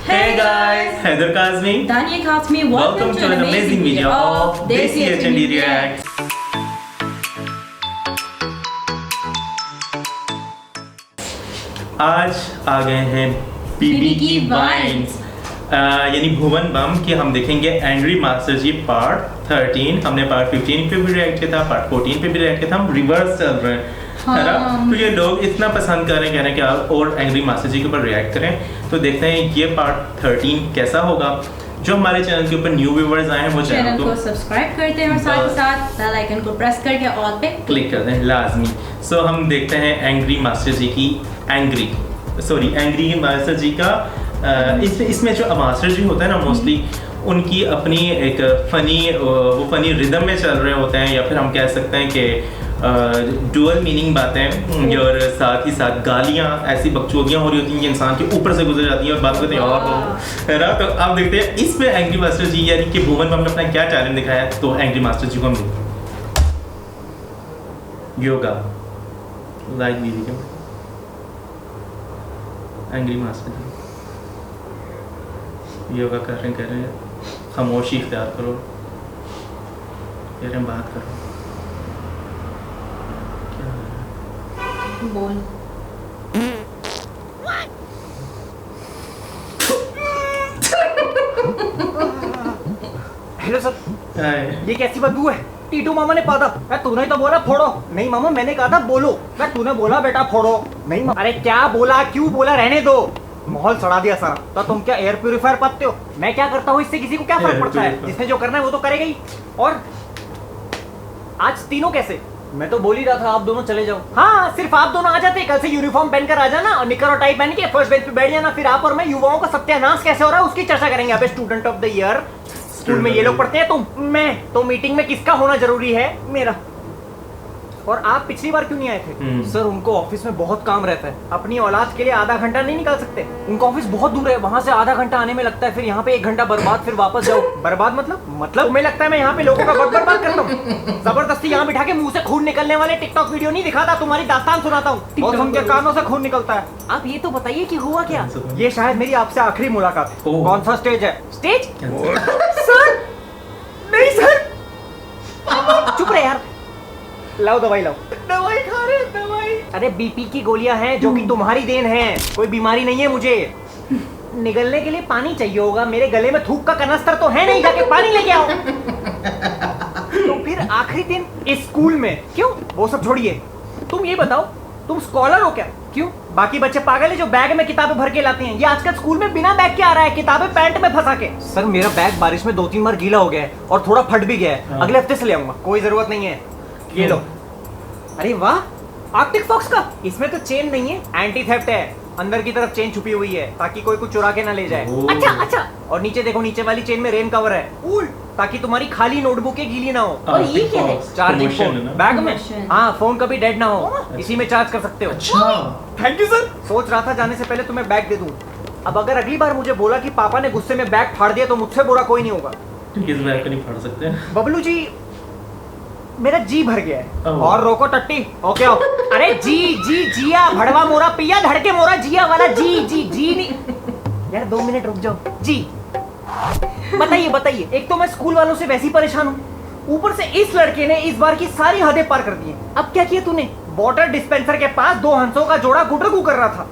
Hey guys, Heather Kazmi, Dania Kazmi, welcome to an amazing video of Desi HND Reacts. आज आ गए हैं बीबी की wines यानी भुवन बम की हम देखेंगे एंग्री मास्टर जी पार्ट 13। हमने पार्ट 15 पे भी रिएक्ट किया था, पार्ट 14 पे भी रिएक्ट किया था। हम रिवर्स चल रहे हैं है ना। तो ये लोग इतना पसंद कर रहे हैं, कह रहे हैं कि आप और एंग्री मास्टर जी के ऊपर रिएक्ट करें। तो देखते हैं ये पार्ट 13 कैसा होगा। जो हमारे चैनल के ऊपर न्यू व्यूअर्स आए हैं वो चैनल को सब्सक्राइब करते हैं और साथ ही साथ बेल आइकन को प्रेस करके ऑल पे क्लिक कर दें लाजमी। सो हम देखते हैं एंग्री मास्टर जी की एंग्री मास्टर जी का इसमें जो मास्टर जी होता है ना मोस्टली उनकी अपनी एक फनी रिदम में चल रहे होते हैं, या फिर हम कह सकते हैं कि डुअल मीनिंग बातें और साथ ही साथ गालियाँ ऐसी बकचोदियाँ हो रही होती हैं कि इंसान के ऊपर से गुजर जाती हैं और बात करते हैं और है ना। तो आप देखते हैं इसमें एंग्री मास्टर जी यानी कि भुवन बम ने अपना क्या टैलेंट दिखाया है। तो एंग्री मास्टर जी को हम yoga like video angry master ji yoga कर रहे हैं खामोशी इख्तियार करो, कह रहे हैं बात करो। बोल हेलो सर, ये कैसी बदबू है? टीटू मामा ने कहा था, तूने तो बोला फोड़ो। नहीं मामा, मैंने कहा था बोलो। तूने बोला बेटा फोड़ो। नहीं मामा। अरे क्या बोला, क्यों बोला, रहने दो। माहौल सड़ा दिया सारा। तो तुम क्या एयर प्यूरिफायर पाते हो? मैं क्या करता हूँ इससे किसी को क्या फर्क पड़ता है? जिसने जो करना है वो तो करेगा ही। और आज तीनों कैसे? मैं तो बोल ही रहा था आप दोनों चले जाओ। हाँ, सिर्फ आप दोनों आ जाते। कल से यूनिफॉर्म पहनकर आ जाना और निकर और टाई पहन के फर्स्ट बेंच पे बैठ जाना। फिर आप और मैं युवाओं का सत्यानाश कैसे हो रहा है उसकी चर्चा करेंगे। अबे student of the year school में ये लोग पढ़ते हैं, मैं तो मीटिंग में किसका होना जरूरी है? मेरा। और आप पिछली बार क्यों नहीं आए थे? सर उनको ऑफिस में बहुत काम रहता है। अपनी औलाद के लिए आधा घंटा नहीं निकाल सकते? उनका ऑफिस बहुत दूर है, वहां से आधा घंटा आने में लगता है, फिर यहाँ पे 1 घंटा बर्बाद, फिर वापस जाओ। बर्बाद मतलब तुम्हें लगता है मैं यहाँ पे लोगों का वक्त बर्बाद करता हूँ? जबरदस्ती यहाँ बिठा के मुंह से खून निकलने वाले टिकटॉक वीडियो नहीं दिखाता, तुम्हारी दास्तान सुनाता हूँ और उनके कानों से खून निकलता है। आप ये तो बताइए कि हुआ क्या? ये शायद मेरी आपसे आखिरी मुलाकात है। कौन सा स्टेज है? स्टेज? सर नहीं सर, चुप रहे यार। लाओ दवाई लाओ। दवाई खा रहे, दवाई। अरे बीपी की गोलियां हैं जो कि तुम्हारी देन है, कोई बीमारी नहीं है मुझे। निगलने के लिए पानी चाहिए होगा, मेरे गले में थूक का कनस्तर तो है नहीं, जाके पानी लेके आओ। तो फिर आखिरी दिन इस स्कूल में क्यों? वो सब छोड़िए, तुम ये बताओ, तुम स्कॉलर हो क्या? क्यों? बाकी बच्चे पागल है जो बैग में किताबें भर के लाते हैं। ये आजकल स्कूल में बिना बैग के आ रहा है, किताबें पैंट में फंसा के। सर मेरा बैग बारिश में 2-3 बार गीला हो गया है और थोड़ा फट भी गया है। अगले हफ्ते से ले आऊंगा, कोई जरूरत नहीं है। ये लो। अरे वाह, आर्कटिक फॉक्स का। इसमें तो चेन नहीं है, एंटी थेफ्ट है। अंदर की तरफ चेन छुपी हुई है ताकि कोई कुछ चुरा के ना ले जाए। अच्छा। और नीचे देखो, नीचे वाली चेन में रेन कवर है, ताकि तुम्हारी खाली नोटबुक गीली ना हो। और ये क्या है? चार्जिंग फोन बैग में। हाँ, फोन कभी डेड ना हो, इसी में चार्ज कर सकते हो। Thank you sir. सोच रहा था जाने से पहले तुम्हें बैग दे दूं। अब अगर अगली बार मुझे बोला कि पापा ने गुस्से में बैग फाड़ दिया तो मुझसे बुरा कोई नहीं होगा। इस बैग को नहीं फाड़ सकते बबलू जी, मेरा जी भर गया है। और रोको टट्टी, ओके आओ। अरे जिया भड़वा मोरा पिया धड़के मोरा जिया वाला जी नहीं यार, 2 मिनट रुक जाओ जी। बताइए। एक तो मैं स्कूल वालों से वैसे ही परेशान हूँ, ऊपर से इस लड़के ने इस बार की सारी हदें पार कर दी है। अब क्या किया तूने? वाटर डिस्पेंसर के पास 2 हंसों का जोड़ा गुटरगू कर रहा था।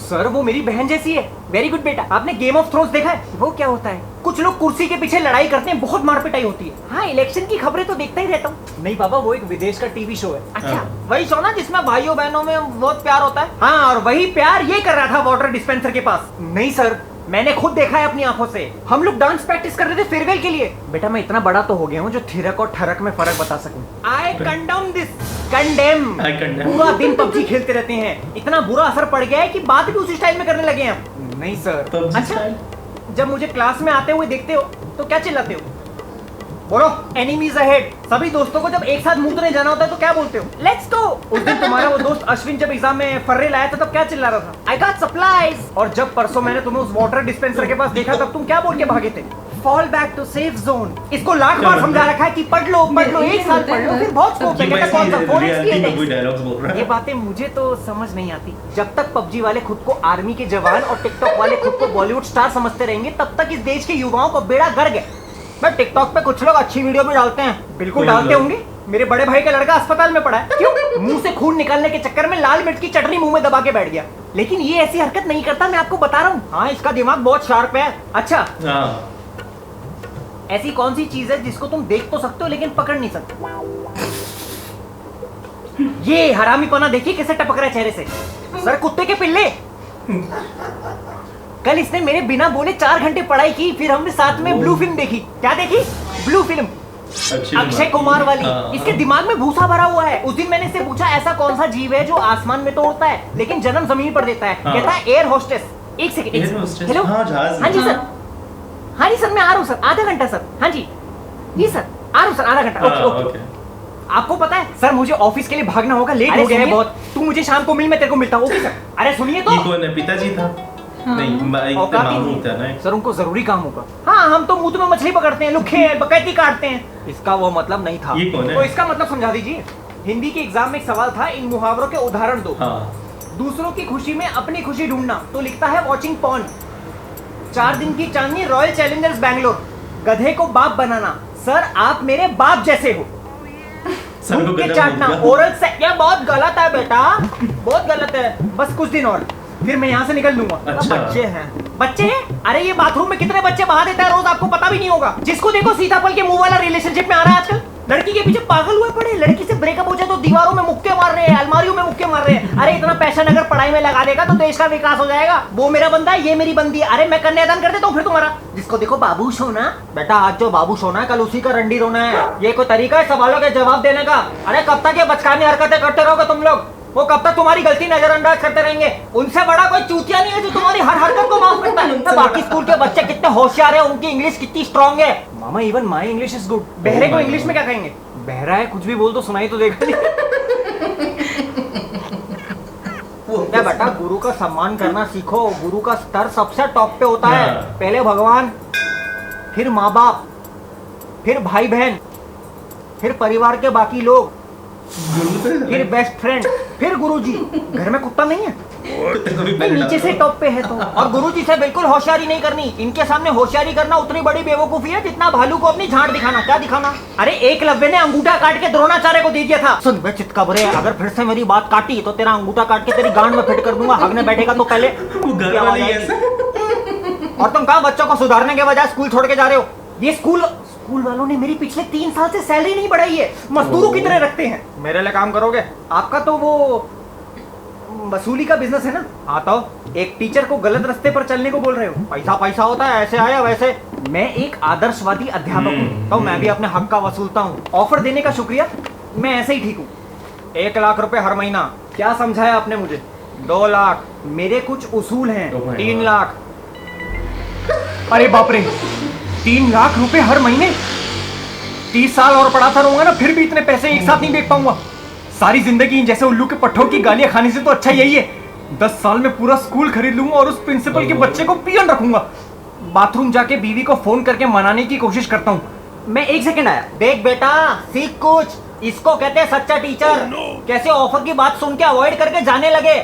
सर वो मेरी बहन जैसी है। वेरी गुड बेटा। आपने गेम ऑफ थ्रोन्स देखा है? वो क्या होता है? कुछ लोग कुर्सी के पीछे लड़ाई करते हैं, बहुत मारपिटाई होती है। हाँ, इलेक्शन की खबरें तो देखता ही रहता हूँ। नहीं पापा, वो एक विदेश का टीवी शो है। अच्छा, वही शो ना जिसमें भाइयों बहनों में बहुत प्यार होता है? हाँ, और वही प्यार ये कर रहा था वाटर डिस्पेंसर के पास। नहीं सर, मैंने खुद देखा है अपनी आंखों से। हम लोग डांस प्रैक्टिस कर रहे थे फेयरवेल के लिए। बेटा मैं इतना बड़ा तो हो गया हूँ जो थिरक और ठरक में फर्क बता सकूं। I condemn this। कंडेम। पूरा दिन पबजी खेलते रहते हैं, इतना बुरा असर पड़ गया है कि बात भी उसी स्टाइल में करने लगे हैं हम। नहीं सर। अच्छा, जब मुझे क्लास में आते हुए देखते हो तो क्या चिल्लाते हो? बोलो, एनिमीज अहेड। सभी दोस्तों को जब एक साथ मूतने जाना होता है तो क्या बोलते हो? Let's go. उस दिन तुम्हारा वो दोस्त अश्विन जब एग्जाम में फर्रे लाया था तब क्या चिल्ला रहा था? I got supplies. और जब परसों मैंने तुम्हें उस वाटर डिस्पेंसर के पास देखा तब तुम क्या बोल के भागे थे? Fall back to safe zone. इसको लाख बार समझा रखा है कि पढ़ लो एक साल पढ़ लो फिर बहुत स्कोप है। कहता कौन सा रियलिटी में कोई डायलॉग्स बोल रहा ये है। बातें मुझे तो समझ नहीं आती। जब तक पबजी वाले खुद को आर्मी के जवान और टिकटॉक वाले खुद को बॉलीवुड स्टार समझते रहेंगे तब तक इस देश के युवाओं को बेड़ा गर्क है। मैं टिकटॉक पे कुछ लोग अच्छी वीडियो भी डालते हैं, बिल्कुल डालते होंगे। मेरे बड़े भाई का लड़का अस्पताल में पड़ा है, क्यों? मुंह से खून निकालने के चक्कर में लाल मिर्च की चटनी मुंह में दबा के बैठ गया। लेकिन ये ऐसी हरकत नहीं करता, मैं आपको बता रहा हूँ। हाँ, इसका दिमाग बहुत शार्प है। अच्छा, ऐसी कौन सी चीज है जिसको तुम देख तो सकते हो लेकिन पकड़ नहीं सकते? ये हरामीपना देखिए कैसे टपक रहा है चेहरे से। सर कुत्ते के पिल्ले, कल इसने मेरे बिना बोले 4 घंटे पढ़ाई की, फिर हमने साथ में ब्लू फिल्म देखी। क्या देखी? ब्लू फिल्म, अक्षय कुमार वाली। इसके दिमाग में भूसा भरा हुआ है। उस दिन मैंने इससे पूछा ऐसा कौन सा जीव है जो आसमान में तो उड़ता है लेकिन जन्म जमीन पर देता है? कहता है एयर होस्टेस। एक सेकंड, हेलो, हाँ जी सर, हाँ जी सर, मैं आ रहा हूँ सर, आधा घंटा सर। हाँ जी जी सर, आ रहा हूँ सर, आधा घंटा। ओके। आपको पता है सर, मुझे ऑफिस के लिए भागना होगा, लेट हो गया है बहुत। तू मुझे शाम को मिल, मैं तेरे को मिलता हूँ। Okay sir. अरे सुनिए तो, कौन है? पिताजी था? नहीं, मामू था ना सर, उनको जरूरी काम होगा। हाँ, हम तो मुंह में मछली पकड़ते हैं, लुखे हैं, बकैती काटते हैं। इसका वो मतलब नहीं था। ये कौन है? तो इसका मतलब समझा दीजिए। हिंदी के एग्जाम में एक सवाल था, इन मुहावरों के उदाहरण दो। दूसरों की खुशी में अपनी खुशी ढूंढना, तो लिखता है वॉचिंग पॉर्न। 4 दिन की चांदनी, रॉयल चैलेंजर्स बैंगलोर। गधे को बाप बनाना, सर आप मेरे बाप जैसे हो। के चाटना, ओरल से, यह बहुत गलत है बेटा, बहुत गलत है। बस कुछ दिन और, फिर मैं यहाँ से निकल लूंगा। अच्छा। बच्चे हैं? अरे ये बाथरूम में कितने बच्चे बहा देता है रोज, आपको पता भी नहीं होगा। जिसको देखो सीताफल के मुंह वाला रिलेशनशिप में आ रहा है आजकल। लड़की के पीछे पागल हुए पड़े, लड़की से ब्रेकअप हो जाए तो दीवारों में मुक्के मार रहे हैं, अलमारियों में मुक्के मार रहे हैं। अरे इतना पैसा अगर पढ़ाई में लगा देगा तो देश का विकास हो जाएगा। वो मेरा बंदा है, ये मेरी बंदी है। अरे मैं कन्यादान कर देता हूँ फिर तुम्हारा। जिसको देखो बाबू सोना, बेटा आज जो बाबू सोना है कल उसी का रंडी रोना है। ये कोई तरीका है सवालों के जवाब देने का? अरे कब तक ये बचकानी हरकतें करते रहोगे तुम लोग? वो कब तक तुम्हारी गलती नजरअंदाज करते रहेंगे? उनसे बड़ा कोई चूतिया नहीं है जो तुम्हारी हर हरकत को माफ करता है। बाकी स्कूल के बच्चे कितने होशियार है, उनकी इंग्लिश कितनी स्ट्रांग है। मामा, even my English is good. बहरे को इंग्लिश में क्या कहेंगे? बहरा है, कुछ भी बोल तो सुनाई तो देगा नहीं। क्या बेटा, गुरु का सम्मान करना सीखो। गुरु का स्तर सबसे टॉप पे होता है। पहले भगवान, फिर माँ बाप, फिर भाई बहन, फिर परिवार के बाकी लोग, फिर बेस्ट फ्रेंड, फिर गुरुजी। घर में कुत्ता नहीं है? नीचे से टॉप पे है तो। और गुरुजी से बिल्कुल होशियारी नहीं करनी। इनके सामने होशियारी करना उतनी बड़ी बेवकूफी है जितना भालू को अपनी झाड़ दिखाना। क्या दिखाना? अरे एकलव्य ने अंगूठा काट के द्रोणाचार्य को दे दिया था। सुन बे चितकबरे, अगर फिर से मेरी बात काटी तो तेरा अंगूठा काट के तेरी गांड में फिट कर दूंगा। हगने बैठेगा तो पहले। और तुम कहाँ बच्चों को सुधारने के बजाय स्कूल छोड़ के जा रहे हो? ये स्कूल वालों ने मेरी पिछले 3 साल से सैलरी नहीं बढ़ाई है। मजदूरों की तरह रखते हैं। मेरे लिए काम करोगे? आपका तो वो वसूली का बिजनेस है ना। आता हो, एक टीचर को गलत रास्ते पर चलने को बोल रहे हो। पैसा पैसा होता है, ऐसे आया वैसे। मैं एक आदर्शवादी अध्यापक हूँ तो मैं भी अपने हक का वसूलता हूँ। ऑफर देने का शुक्रिया, मैं ऐसे ही ठीक हूँ। 1 लाख रुपए हर महीना। क्या समझाया आपने मुझे? 2 लाख। मेरे कुछ उसूल हैं। 3 लाख। अरे बाप रे, 3 लाख रुपए हर महीने? 30 साल और पढ़ाता रहूंगा ना, फिर भी इतने पैसे एक साथ नहीं देख पाऊंगा। सारी जिंदगी जैसे उल्लू के पट्ठों की गालियां खाने से तो अच्छा यही है। 10 साल में पूरा स्कूल खरीद लूंगा और उस प्रिंसिपल के बच्चे को पियन रखूंगा। बाथरूम जाके बीवी को फोन करके मनाने की कोशिश करता हूँ। मैं 1 सेकंड आया। देख बेटा, सीख कुछ। इसको कहते हैं सच्चा टीचर। कैसे ऑफर की बात सुन के अवॉइड करके जाने लगे।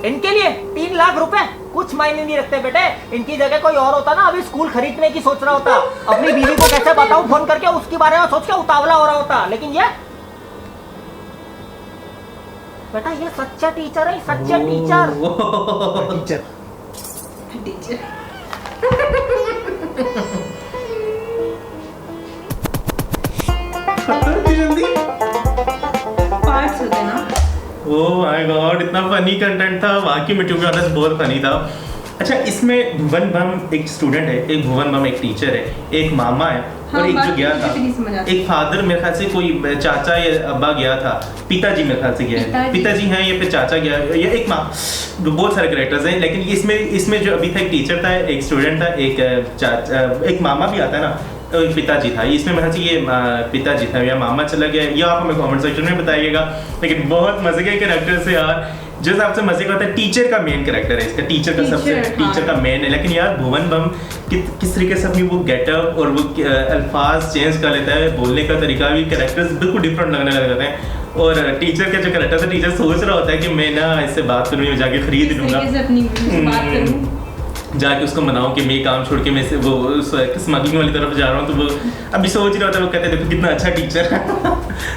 इनके लिए 3 लाख रुपए कुछ मायने नहीं रखते बेटे। इनकी जगह कोई और होता ना, अभी स्कूल खरीदने की सोच रहा होता। अपनी बीवी को कैसे बताऊं फोन करके, उसके बारे में सोच के उतावला हो रहा होता। लेकिन ये बेटा, ये सच्चा टीचर है, सच्चा टीचर। जल्दी पार्ट्स होते हैं ना। ओह माय गॉड, इतना फनी कंटेंट था वाकई में। टू बी ऑनेस्ट बहुत फनी था। अच्छा, इसमें भुवन बम एक स्टूडेंट है, एक भुवन बम एक टीचर है, एक मामा है और एक जो गया था, एक फादर मेरे ख्याल से कोई चाचा या अब्बा गया था। पिताजी मेरे ख्याल से गया है। पिताजी हैं या फिर चाचा गया, या एक माँ। बहुत सारे कैरेक्टर्स हैं, लेकिन इसमें जो अभी था एक टीचर था, एक स्टूडेंट था, एक मामा भी आता है ना, पिताजी था। इसमें मेरे से ये पिताजी था या मामा चला गया, या आप हमें कमेंट सेक्शन में बताइएगा। लेकिन बहुत मजे के कैरेक्टर से यार, जो सबसे मजे का होता है टीचर का मेन कैरेक्टर है इसका, टीचर का सबसे टीचर का मेन है। लेकिन यार भुवन बम किस तरीके से अपनी वो गेटअप और वो अल्फाज चेंज कर लेता है, बोलने का तरीका भी, कैरेक्टर्स बिल्कुल डिफरेंट लगने लग जाते हैं। और टीचर का जो कैरेक्टर है, टीचर सोच रहा होता है कि मैं ना इससे बात करूँ, जाके खरीद लूँगा, जाके उसको मनाऊं कि मैं काम छोड़ के मैं से वो स्मगलिंग वाली तरफ जा रहा हूँ। तो वो अभी सोच रहा होता है, वो कहते हैं देखो कितना अच्छा टीचर है।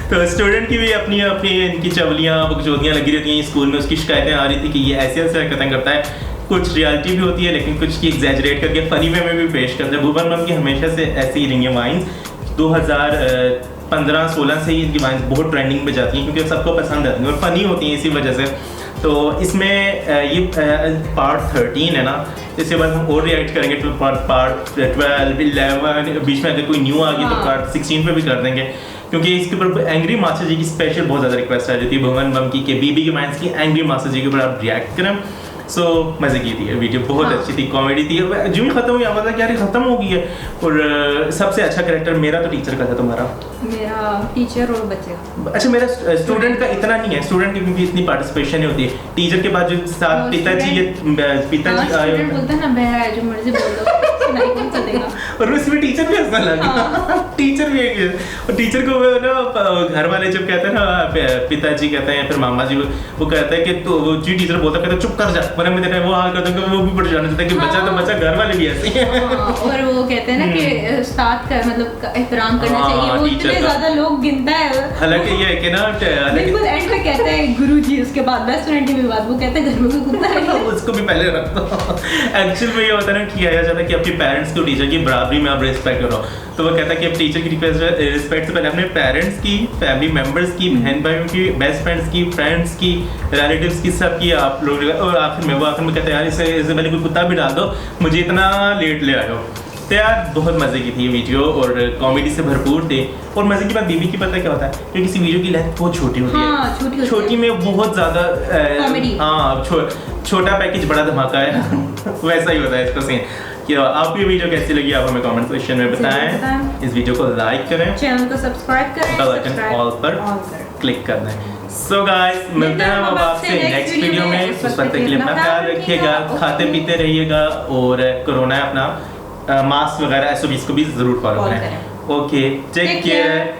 तो स्टूडेंट की भी अपनी अपनी इनकी चवलियाँ बकचोदियाँ लगी रहती हैं स्कूल में। उसकी शिकायतें आ रही थी कि ये ऐसे ऐसे हरकतें करता है, कुछ रियलिटी भी होती है लेकिन कुछ की एग्जैजरेट करके फनी वे में भी पेश करता है। भुवन बम की हमेशा से ऐसी ही रही है वाइन्स, 2015-16 से ही इनकी वाइन्स बहुत ट्रेंडिंग पे जाती हैं क्योंकि सबको पसंद आती हैं और फनी होती हैं इसी वजह से। तो इसमें ये पार्ट 13 है ना, इसके बाद हम और रिएक्ट करेंगे तो पार्ट 12, 11, बीच में अगर कोई न्यू आ गई तो पार्ट 16 पे भी कर देंगे, क्योंकि इसके ऊपर एंग्री मास्टर जी की स्पेशल बहुत ज़्यादा रिक्वेस्ट आ रही थी भुवन बम की कि बीबी के माइंड्स की एंग्री मास्टर जी के ऊपर आप रिएक्ट करें। सो मज़े की थी वीडियो, बहुत अच्छी थी, कॉमेडी थी। जो भी खत्म हुई आवाज़ कि यार खत्म हो गई है। और सबसे अच्छा कैरेक्टर मेरा तो टीचर का था। तुम्हारा? मेरा टीचर और बच्चे। अच्छा, मेरा स्टूडेंट का इतना नहीं है, स्टूडेंट की क्योंकि इतनी पार्टिसिपेशन नहीं होती है। टीचर के बाद जो साथ पिताजी आए बोलते हैं ना बहरा है, जो मर्जी बोल दो सुनाई कौन सा देगा। और उसमें टीचर भी हंसने लगा। टीचर भी एक, और टीचर को ना घर वाले जब कहते हैं ना, पिताजी कहते हैं या फिर मामा जी, वो कहते हैं कि तो वो जी टीचर बोलता कहता चुप कर जा, वरना मैं तेरा वो हाल करता हूं कि वो भी परेशान हो जाता है कि बच्चा तो बच्चा, घर वाले भी ऐसे हैं। और वो कहते हैं ना कि उस्ताद का मतलब एहतराम करना चाहिए, वो इतने ज्यादा लोग गिनता है। हालांकि ये है कि ना बिल्कुल एंड में कहते हैं गुरुजी, उसके बाद बेस्ट फ्रेंड की भी बात, वो कहते हैं घर में कोई कुत्ता है उसको भी पहले रख दो। एक्चुअल में ये होता है ना, किया जाता है कि अपने पेरेंट्स को टीचर की बराबरी में आप रिस्पेक्ट करो। तो वो कहता है कि अब टीचर की रिस्पेक्ट से पहले अपने पेरेंट्स की, फैमिली मेंबर्स की, बहन भाइयों की, बेस्ट फ्रेंड्स की, फ्रेंड्स की, रिलेटिव्स की, सब की आप लोग। और आखिर में कहता है यार इससे पहले कोई कुत्ता भी डाल दो, मुझे इतना लेट ले आए हो। तो यार बहुत मज़े की थी ये वीडियो और कॉमेडी से भरपूर थे। और मज़े की बात बीबी की पता है क्या होता है कि किसी वीडियो की लेंथ बहुत छोटी होती है, छोटी में बहुत ज़्यादा हाँ, छोटा पैकेज बड़ा धमाका है। वैसा ही होता है इसका सीन। कि आपको ये वीडियो कैसी लगी आप हमें कमेंट सेक्शन में बताएं। इस वीडियो को लाइक करें, चैनल को सब्सक्राइब करें, बेल आइकन ऑल पर क्लिक कर दें। सो गाइस, मिलते हैं अब आपसे नेक्स्ट वीडियो में। उस वक्त तक के लिए अपना ख्याल रखिएगा, खाते पीते रहिएगा और कोरोना है अपना मास्क वगैरह SOPs को भी जरूर फॉलो करें। Okay, take care.